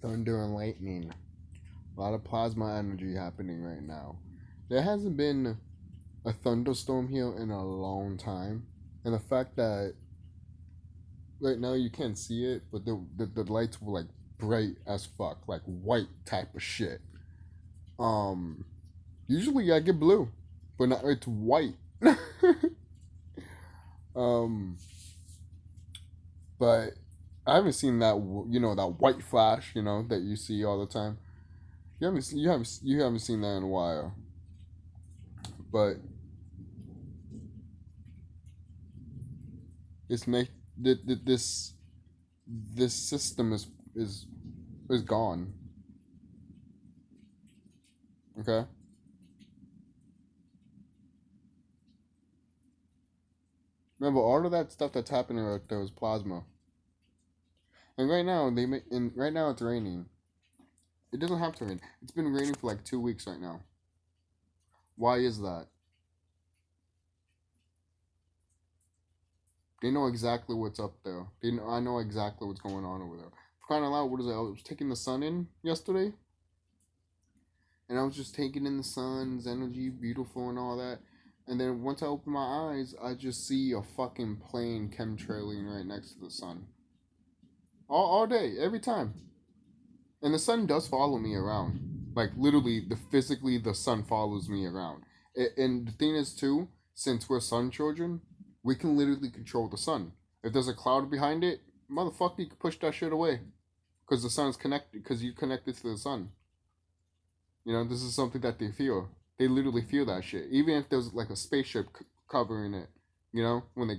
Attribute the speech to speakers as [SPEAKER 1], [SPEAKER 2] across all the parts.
[SPEAKER 1] thunder and lightning. A lot of plasma energy happening right now. There hasn't been a thunderstorm here in a long time. And the fact that right now you can't see it, but the lights were like bright as fuck, like white type of shit. Um, Usually I get blue, but not it's white. um, but I haven't seen that that white flash that you see all the time. You haven't seen that in a while. But it's make this this system is gone. Okay. Remember all of that stuff that's happening right there was plasma. And right now right now it's raining. It doesn't have to rain. It's been raining for like 2 weeks right now. Why is that? They know exactly what's up there. I know exactly what's going on over there. For crying out loud, what is it? I was taking the sun in yesterday, and I was just taking in the sun's energy, beautiful and all that. And then once I open my eyes, I just see a fucking plane chemtrailing right next to the sun. All day, every time. And the sun does follow me around. Like literally, the sun follows me around. And the thing is too, since we're sun children, we can literally control the sun. If there's a cloud behind it, motherfucker, you can push that shit away, because the sun's connected. Because you connected to the sun. This is something that they feel. They literally feel that shit. Even if there's like a spaceship covering it, when they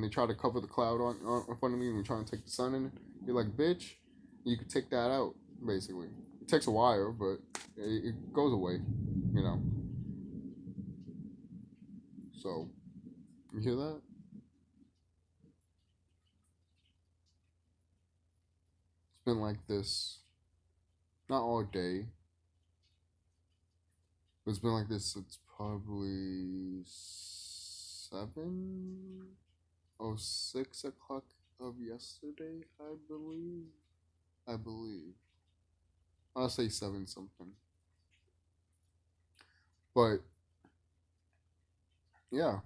[SPEAKER 1] try to cover the cloud on in front of me and we're trying to take the sun in, you're like, bitch, you could take that out. Basically, it takes a while, but it goes away. You know. So you hear that? It's been like this, not all day. It's been like this. It's probably 7:06 of yesterday, I believe. I believe. I'll say 7 something. But yeah,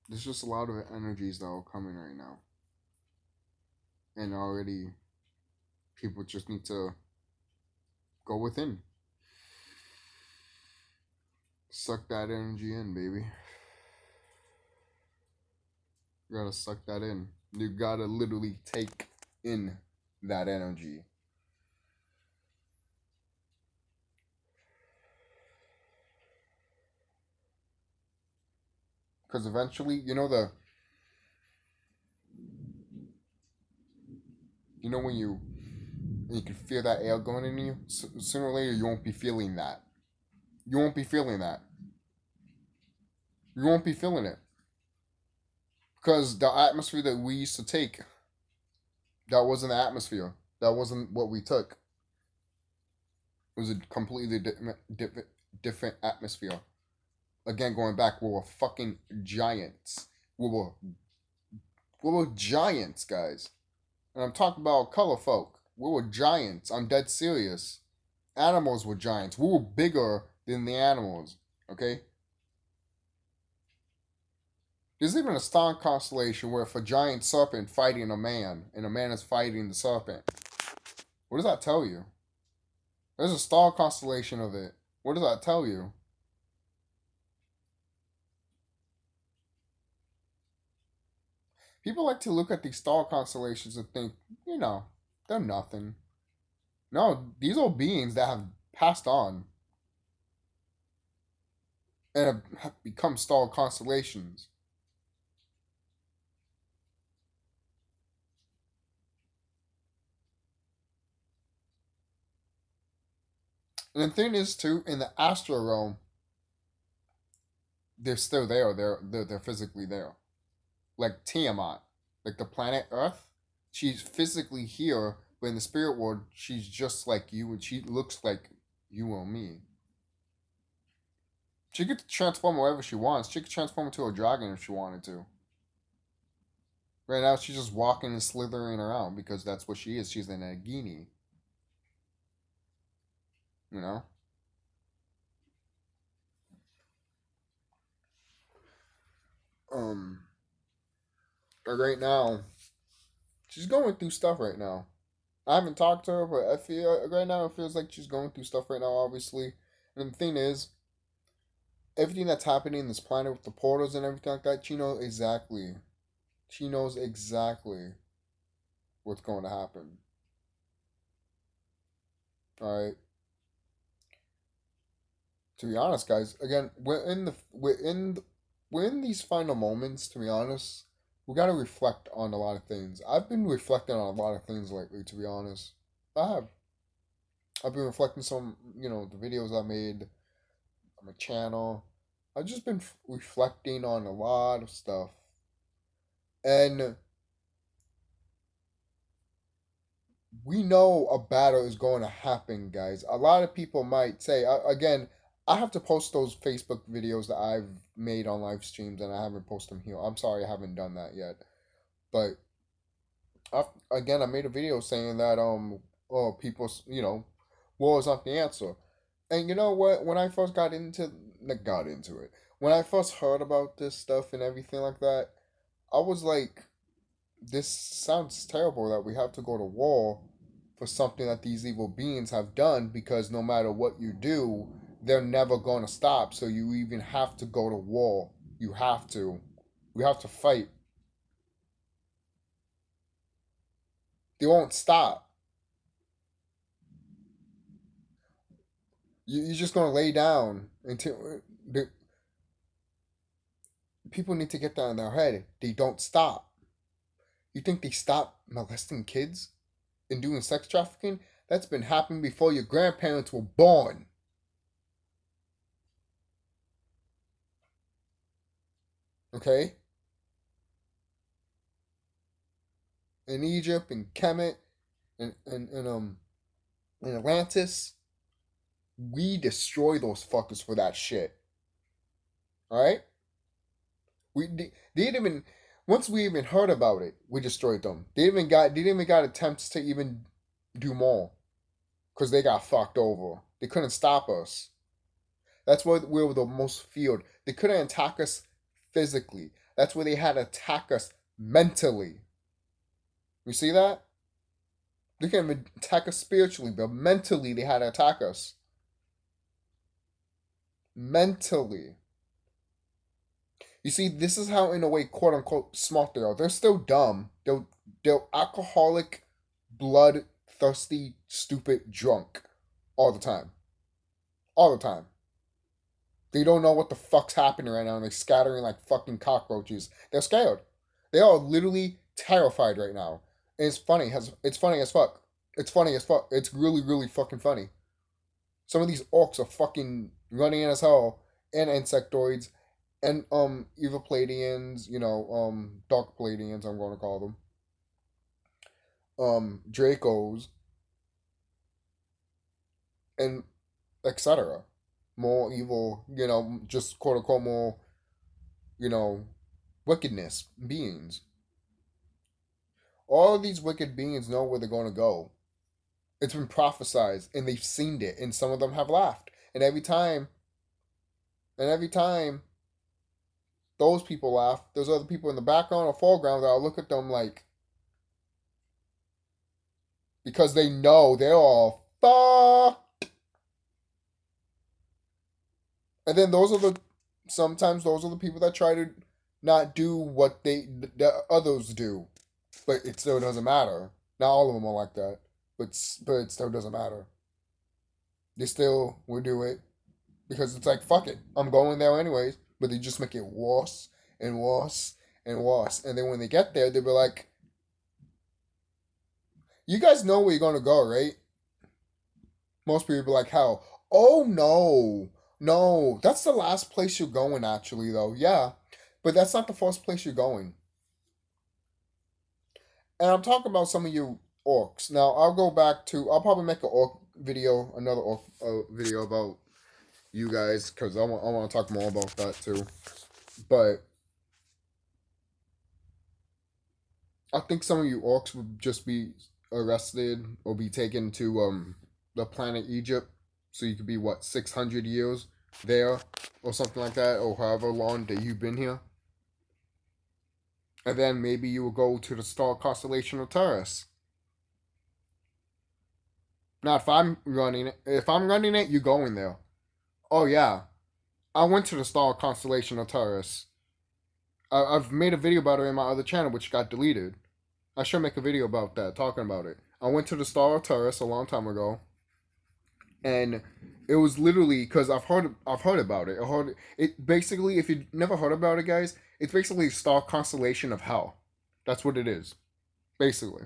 [SPEAKER 1] there's just a lot of energies that are coming right now, and already people just need to go within, suck that energy in, baby. You gotta suck that in. You gotta literally take in that energy. Because eventually, when you can feel that air going in you, sooner or later you won't be feeling that. You won't be feeling that. You won't be feeling it. Because the atmosphere that we used to take, that wasn't the atmosphere. That wasn't what we took. It was a completely different atmosphere. Again, going back, we were fucking giants. We were giants, guys. And I'm talking about color folk. We were giants. I'm dead serious. Animals were giants. We were bigger than the animals. Okay? There's even a star constellation where if a giant serpent fighting a man, and a man is fighting the serpent. What does that tell you? There's a star constellation of it. What does that tell you? People like to look at these star constellations and think, they're nothing. No, these are beings that have passed on and have become star constellations. And the thing is, too, in the astral realm, they're still there. They're physically there. Like Tiamat, like the planet Earth, she's physically here, but in the spirit world, she's just like you, and she looks like you or me. She could transform wherever she wants. She could transform into a dragon if she wanted to. Right now, she's just walking and slithering around because that's what she is. She's an Nagini. You know? Um, but right now, she's going through stuff right now. I haven't talked to her, but I feel right now it feels like she's going through stuff right now, obviously. And the thing is, everything that's happening in this planet with the portals and everything like that, she knows exactly. She knows exactly what's going to happen. All right. To be honest, guys, again, we're in these final moments. To be honest, we got to reflect on a lot of things. I've been reflecting on a lot of things lately. To be honest, I have. I've been reflecting some, the videos I made on my channel. I've just been reflecting on a lot of stuff, and we know a battle is going to happen, guys. A lot of people might say, again, I have to post those Facebook videos that I've made on live streams, and I haven't posted them here. I'm sorry, I haven't done that yet. But again, I made a video saying that people, war is not the answer. And you know what? When I first got into it, when I first heard about this stuff and everything like that, I was like, this sounds terrible that we have to go to war for something that these evil beings have done, because no matter what you do, they're never going to stop. So you even have to go to war. You have to. We have to fight. They won't stop. You're just going to lay down until the people need to get that in their head. They don't stop. You think they stop molesting kids and doing sex trafficking? That's been happening before your grandparents were born. Okay? In Egypt and Kemet and in Atlantis, we destroy those fuckers for that shit. All right? They didn't even once we even heard about it, we destroyed them. They didn't even got attempts to even do more because they got fucked over. They couldn't stop us. That's where we were the most feared. They couldn't attack us physically. That's where they had to attack us mentally. You see that? They couldn't even attack us spiritually, but mentally they had to attack us. Mentally. You see, this is how, in a way, quote unquote, smart they are. They're still dumb. They're alcoholic, blood-thirsty, stupid, drunk all the time. All the time. They don't know what the fuck's happening right now, and they're scattering like fucking cockroaches. They're scared. They are literally terrified right now. And it's funny. It's funny as fuck. It's funny as fuck. It's really, really fucking funny. Some of these orcs are fucking running in as hell, and insectoids, and evil Palladians, dark Palladians, I'm going to call them, Dracos, and etc. More evil, just quote unquote more, you know, wickedness beings. All of these wicked beings know where they're going to go. It's been prophesized, and they've seen it, and some of them have laughed. And every time those people laugh, there's other people in the background or foreground that'll look at them like, because they know they're all fucked. And then sometimes those are the people that try to not do what the others do, but it still doesn't matter. Not all of them are like that, but it still doesn't matter. They still will do it because it's like, fuck it, I'm going there anyways. But they just make it worse and worse and worse. And then when they get there, they'll be like, you guys know where you're gonna go, right? Most people be like, how? Oh no, no, that's the last place you're going. Actually, though, yeah, but that's not the first place you're going. And I'm talking about some of you orcs. Now I'll go back to. I'll probably make an orc video, another orc video about you guys, because I want to talk more about that too. But I think some of you orcs would just be arrested or be taken to the planet Egypt, so you could be what 600 years there or something like that, or however long that you've been here, and then maybe you will go to the star constellation of Taurus. Now, if I'm running it, you going there. Oh yeah, I went to the star constellation of Taurus. I've made a video about it in my other channel, which got deleted. I should make a video about that, talking about it. I went to the star of Taurus a long time ago, and it was literally because I've heard about it. I heard it basically. If you never heard about it, guys, it's basically a star constellation of hell. That's what it is. Basically,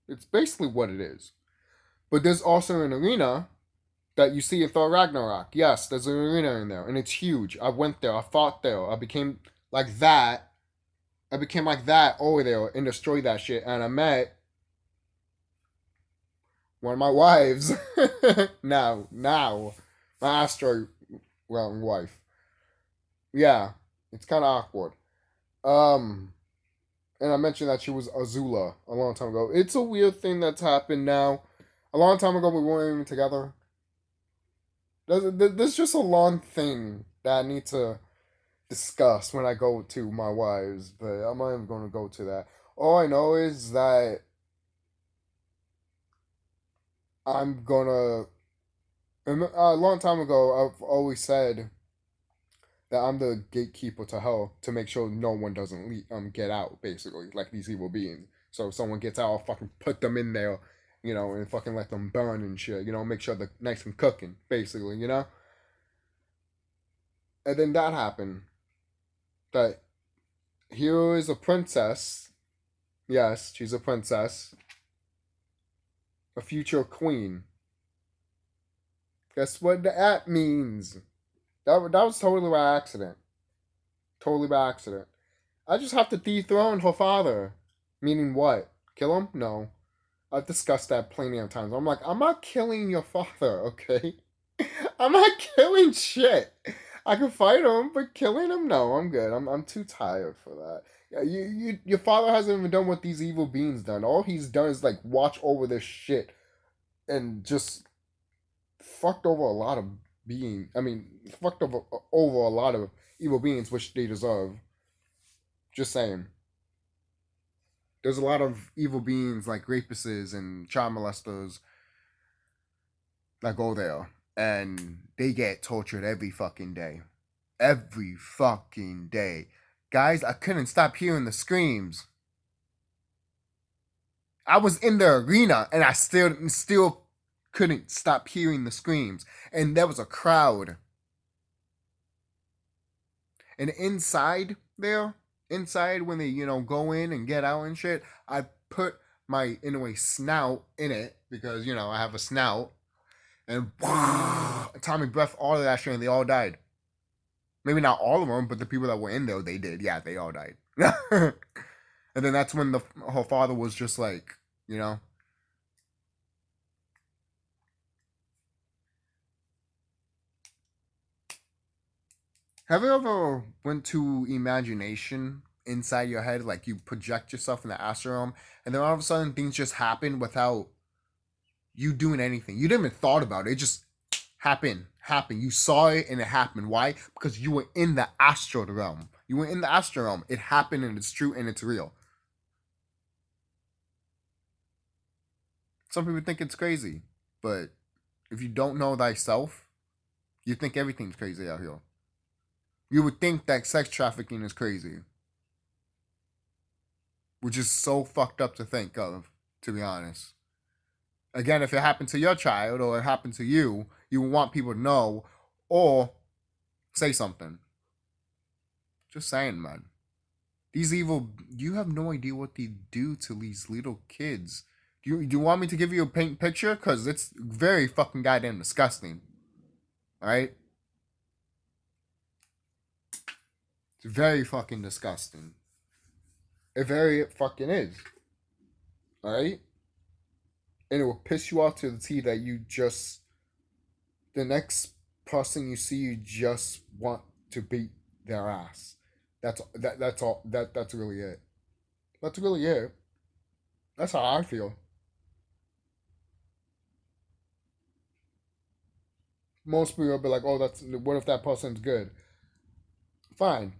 [SPEAKER 1] it's basically what it is. But there's also an arena that you see in Thor Ragnarok. Yes, there's an arena in there, and it's huge. I went there. I fought there. I became like that. I became like that over there and destroyed that shit. And I met one of my wives. now, my asteroid, well, wife. Yeah, it's kind of awkward. Um, and I mentioned that she was Azula a long time ago. It's a weird thing that's happened now. A long time ago, we weren't even together. There's just a long thing that I need to discuss when I go to my wives, but I'm not even going to go to that. All I know is that I'm gonna. A long time ago, I've always said that I'm the gatekeeper to hell to make sure no one doesn't get out, basically, like these evil beings. So if someone gets out, I'll fucking put them in there, and fucking let them burn and shit, make sure they're nice and cooking, basically. And then that happened. That here is a princess. Yes, she's a princess. A future queen. Guess what that means? That was totally by accident. Totally by accident. I just have to dethrone her father. Meaning what? Kill him? No. I've discussed that plenty of times. I'm like, I'm not killing your father, okay? I'm not killing shit. I can fight him, but killing him, no, I'm good. I'm too tired for that. Yeah, your father hasn't even done what these evil beings done. All he's done is like watch over this shit and just fucked over a lot of fucked over a lot of evil beings, which they deserve. Just saying. There's a lot of evil beings like rapists and child molesters that go there, and they get tortured every fucking day. Every fucking day. Guys, I couldn't stop hearing the screams. I was in the arena and I still couldn't stop hearing the screams. And there was a crowd. And inside when they, go in and get out and shit, I put my, in a way, snout in it because, I have a snout. And Tommy breath, all of that shit, and they all died. Maybe not all of them, but the people that were in there, they did. Yeah, they all died. And then that's when her father was just like, Have you ever went to imagination inside your head, like you project yourself in the astral realm, and then all of a sudden things just happen without you doing anything? You didn't even thought about it. It just happened. You saw it and it happened. Why? Because you were in the astral realm. You were in the astral realm. It happened and it's true and it's real. Some people think it's crazy, but if you don't know thyself, you think everything's crazy out here. You would think that sex trafficking is crazy, which is so fucked up to think of, to be honest. Again, if it happened to your child or it happened to you, you would want people to know or say something. Just saying, man. These evil, you have no idea what they do to these little kids. Do you want me to give you a paint picture? Because it's very fucking goddamn disgusting. Alright? It's very fucking disgusting. It very fucking is. Alright? And it will piss you off to the T that you just, the next person you see, you just want to beat their ass. That's all. That's really it. That's really it. That's how I feel. Most people will be like, "Oh, that's what if that person's good?" Fine.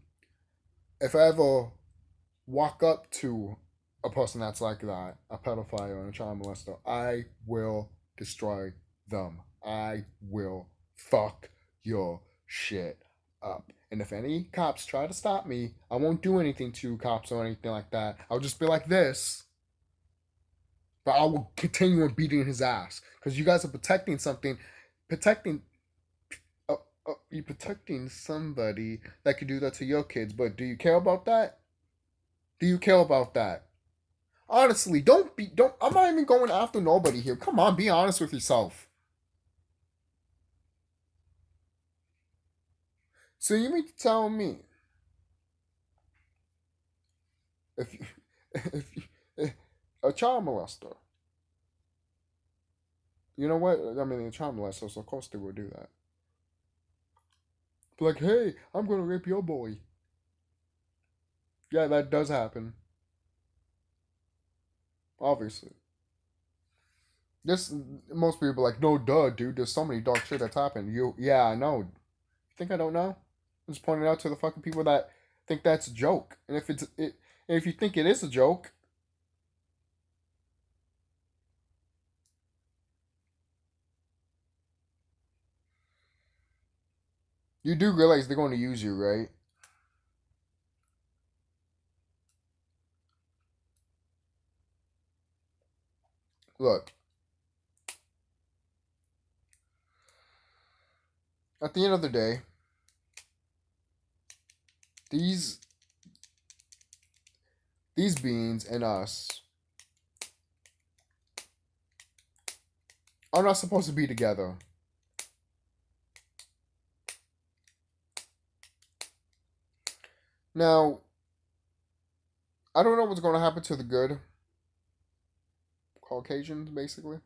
[SPEAKER 1] If I ever walk up to a person that's like that, a pedophile and a child molester, I will destroy them. I will fuck your shit up. And if any cops try to stop me, I won't do anything to cops or anything like that. I'll just be like this, but I will continue on beating his ass because you guys are protecting something, protecting. You're protecting somebody that could do that to your kids, but do you care about that? Do you care about that? Honestly, don't. I'm not even going after nobody here. Come on, be honest with yourself. So you mean to tell me if you, if, you, if a child molester, you know what? I mean, a child molester, so of course they would do that. Be like, hey, I'm gonna rape your boy. Yeah, that does happen. Obviously, this most people are like, no, duh, dude. There's so many dark shit that's happened. Yeah, I know. You think I don't know? I'm just pointing out to the fucking people that think that's a joke. And if you think it is a joke, you do realize they're going to use you, right? Look, at the end of the day, these these beings and us are not supposed to be together. Now, I don't know what's going to happen to the good Caucasians, basically.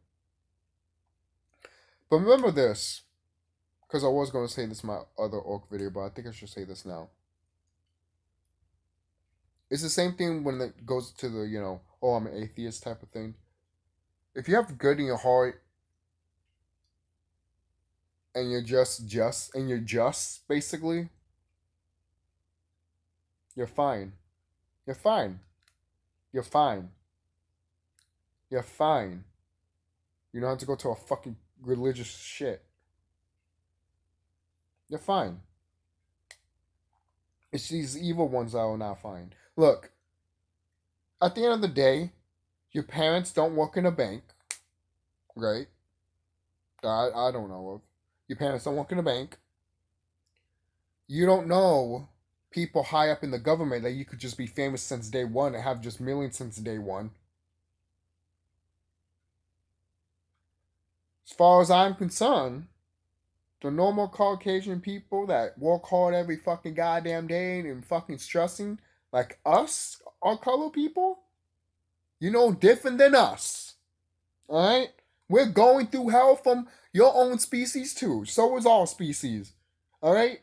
[SPEAKER 1] But remember this, because I was going to say this in my other orc video, but I think I should say this now. It's the same thing when it goes to the, oh, I'm an atheist type of thing. If you have good in your heart and you're just, basically, you're fine. You're fine. You're fine. You're fine. You don't have to go to a fucking religious shit. You're fine. It's these evil ones that are not fine. Look, at the end of the day, your parents don't work in a bank, right? I don't know of. Your parents don't work in a bank. You don't know people high up in the government that you could just be famous since day one and have just millions since day one. As far as I'm concerned, the normal Caucasian people that work hard every fucking goddamn day and fucking stressing, like us, our color people, different than us. Alright? We're going through hell from your own species too. So is all species. Alright?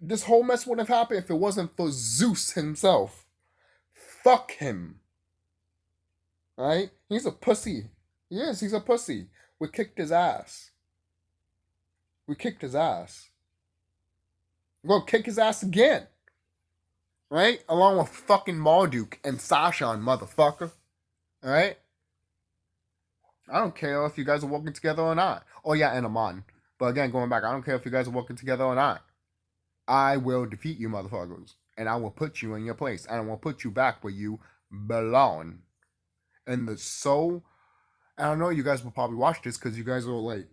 [SPEAKER 1] This whole mess wouldn't have happened if it wasn't for Zeus himself. Fuck him. Alright? He's a pussy. Yes, he's a pussy. We kicked his ass. We kicked his ass. We're gonna kick his ass again. Right? Along with fucking Marduk and Sasha, motherfucker. Alright? I don't care if you guys are working together or not. Oh yeah, and Amon. But again, going back, I don't care if you guys are working together or not. I will defeat you motherfuckers. And I will put you in your place. And I will put you back where you belong. And the soul. And I know you guys will probably watch this because you guys are like,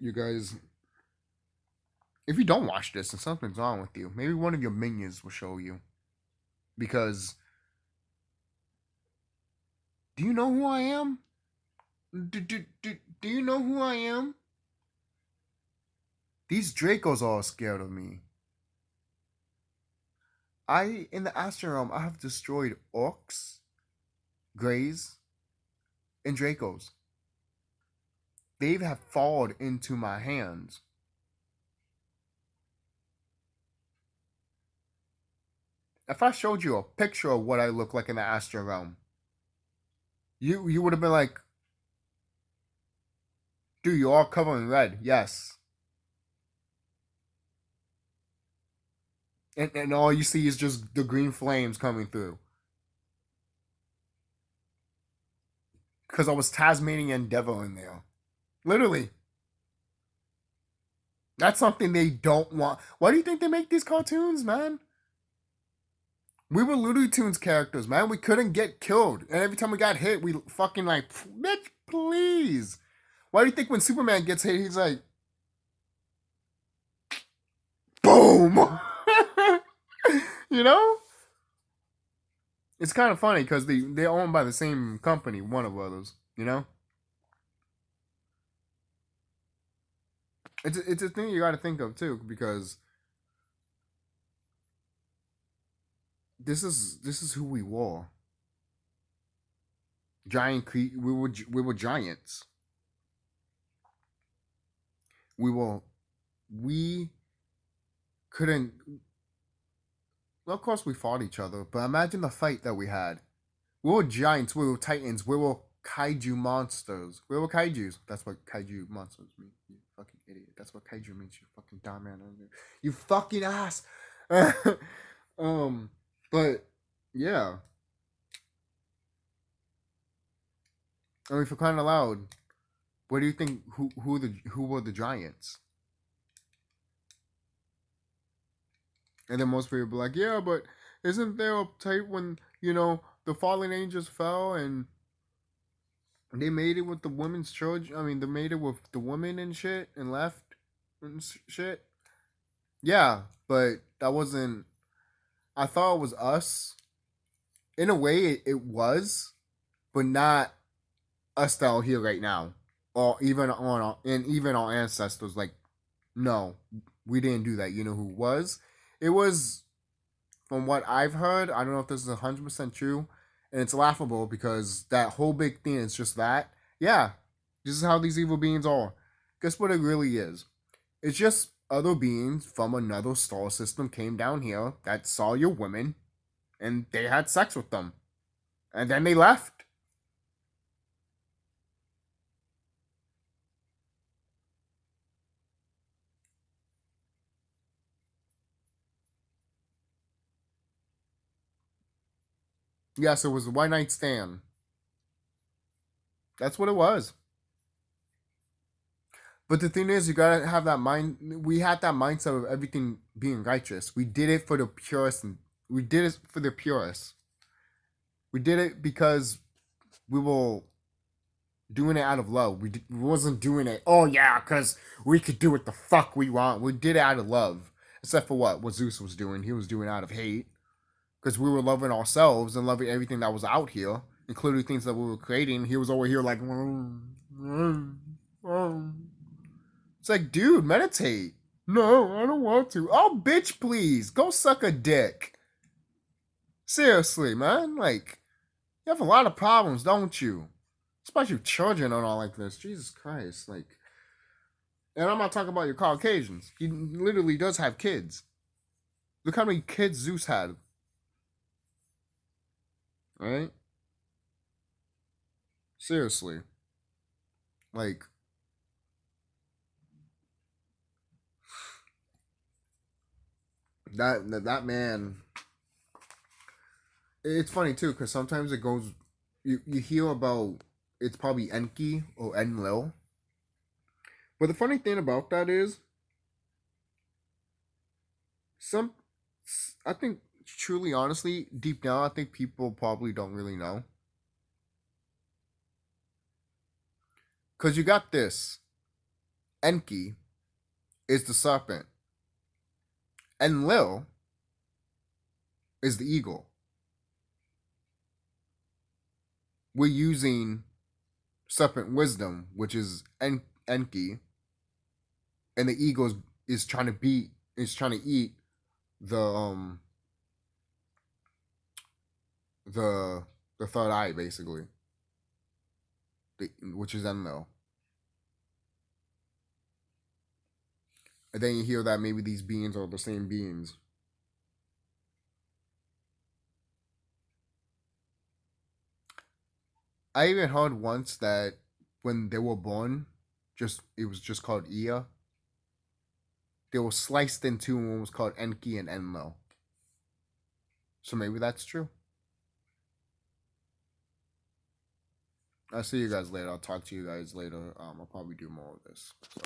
[SPEAKER 1] if you don't watch this, then something's wrong with you. Maybe one of your minions will show you. Because, do you know who I am? Do you know who I am? These Dracos are all scared of me. In the Astral Realm, I have destroyed orcs, greys, and Dracos. They have fallen into my hands. If I showed you a picture of what I look like in the Astral Realm, You would have been like, dude, you're all covered in red. Yes. And all you see is just the green flames coming through. Because I was Tasmanian devil in there. Literally. That's something they don't want. Why do you think they make these cartoons, man? We were Looney Tunes characters, man. We couldn't get killed. And every time we got hit, we fucking like, bitch, please. Why do you think when Superman gets hit, he's like, boom? You know? It's kind of funny because they're owned by the same company, Warner Brothers, you know? It's a thing you got to think of, too, because this is who we were. We were giants. We couldn't. Well, of course, we fought each other, but imagine the fight that we had. We were giants. We were titans. We were kaiju monsters. We were kaijus. That's what kaiju monsters mean. You fucking idiot. That's what kaiju means. You fucking dumb man. You fucking ass. But yeah. I mean, for crying out loud, what do you think? Who were the giants? And then most people be like, yeah, but isn't there a type when the fallen angels fell and they made it with the women's children? I mean, they made it with the women and shit and left and shit. Yeah, but that wasn't. I thought it was us. In a way, it was, but not us that are here right now, or even even our ancestors. Like, no, we didn't do that. You know who was? It was, from what I've heard. I don't know if this is 100% true, and it's laughable because that whole big thing is just that. Yeah, this is how these evil beings are. Guess what it really is? It's just other beings from another star system came down here that saw your women, and they had sex with them, and then they left. Yes, it was a one night stand. That's what it was. But the thing is, you gotta have that mind. We had that mindset of everything being righteous. We did it for the purest, and we did it for the purest. We did it because we were doing it out of love. We wasn't doing it. Oh yeah, because we could do what the fuck we want. We did it out of love. Except for what Zeus was doing. He was doing it out of hate. Because we were loving ourselves and loving everything that was out here, including things that we were creating. He was over here like, it's like, dude, meditate. No, I don't want to. Oh, bitch, please go suck a dick. Seriously, man. Like, you have a lot of problems, don't you? Especially children and all like this. Jesus Christ, like. And I'm not talking about your Caucasians. He literally does have kids. Look how many kids Zeus had. Right? Seriously. Like, that man. It's funny too, because sometimes it goes. You hear about it's probably Enki or Enlil. But the funny thing about that is, some, I think, truly, honestly, deep down, I think people probably don't really know. Because you got this. Enki is the serpent. Enlil is the eagle. We're using serpent wisdom, which is Enki, and the eagle is trying to eat the the the third eye, basically, which is Enlil. And then you hear that maybe these beings are the same beings. I even heard once that when they were born, it was just called Ia. They were sliced into, and one was called Enki and Enlo. So maybe that's true. I'll see you guys later. I'll talk to you guys later. I'll probably do more of this. So.